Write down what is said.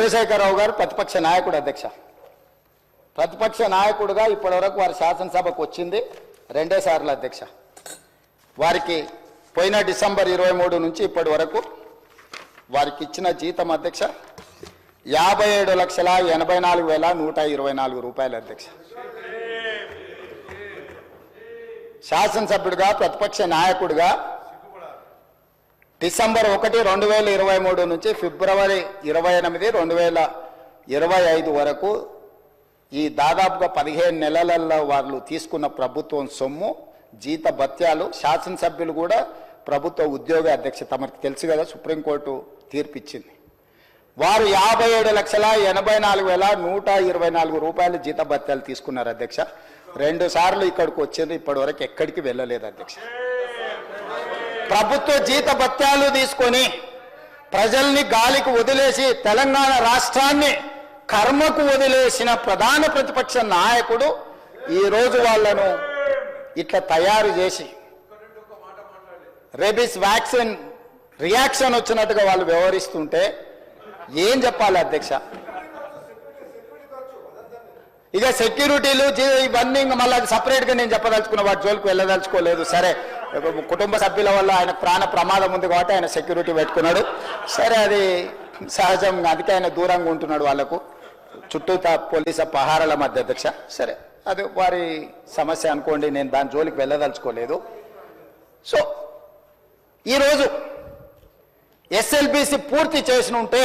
చంద్రశేఖరరావు గారు ప్రతిపక్ష నాయకుడు అధ్యక్ష. ప్రతిపక్ష నాయకుడుగా ఇప్పటివరకు వారి శాసనసభకు వచ్చింది 2 సార్లు అధ్యక్ష. వారికి పోయిన డిసెంబర్ 23 నుంచి ఇప్పటి వరకు వారికి ఇచ్చిన జీతం అధ్యక్ష 57,84,124 రూపాయలు అధ్యక్ష. శాసనసభ్యుడిగా ప్రతిపక్ష నాయకుడిగా డిసెంబర్ 1, 2023 నుంచి ఫిబ్రవరి 28, 2025 వరకు ఈ దాదాపుగా 15 నెలలలో వాళ్ళు తీసుకున్న ప్రభుత్వం సొమ్ము జీత భత్యాలు, శాసనసభ్యులు కూడా ప్రభుత్వ ఉద్యోగ అధ్యక్ష. తమకు తెలుసు కదా, సుప్రీంకోర్టు తీర్పు ఇచ్చింది. వారు 57,84,124 రూపాయలు జీత భత్యాలు తీసుకున్నారు అధ్యక్ష. 2 సార్లు ఇక్కడికి వచ్చింది, ఇప్పటి వరకు ఎక్కడికి వెళ్ళలేదు అధ్యక్ష. ప్రభుత్వ జీత భత్యాలు తీసుకొని ప్రజల్ని గాలికి వదిలేసి తెలంగాణ రాష్ట్రాన్ని కర్మకు వదిలేసిన ప్రధాన ప్రతిపక్ష నాయకుడు ఈరోజు వాళ్ళను ఇట్లా తయారు చేసి రేబీస్ వ్యాక్సిన్ రియాక్షన్ వచ్చినట్టుగా వాళ్ళు వ్యవహరిస్తుంటే ఏం చెప్పాలి అధ్యక్ష? ఇక సెక్యూరిటీలు ఇవన్నీ మళ్ళీ సపరేట్గా నేను చెప్పదలుచుకున్న వాటి జోలికి వెళ్ళదలుచుకోలేదు. సరే, కుటుంబ సభ్యుల వల్ల ఆయన ప్రాణ ప్రమాదం ఉంది కాబట్టి ఆయన సెక్యూరిటీ పెట్టుకున్నాడు. సరే, అది సహజం, అందుకే ఆయన దూరంగా ఉంటున్నాడు వాళ్ళకు చుట్టూతా పోలీసు పహారాల మధ్య అధ్యక్ష. సరే, అది వారి సమస్య అనుకోండి, నేను దాని జోలికి వెళ్ళదలుచుకోలేదు. సో ఈరోజు ఎస్ఎల్బిసి పూర్తి చేసి ఉంటే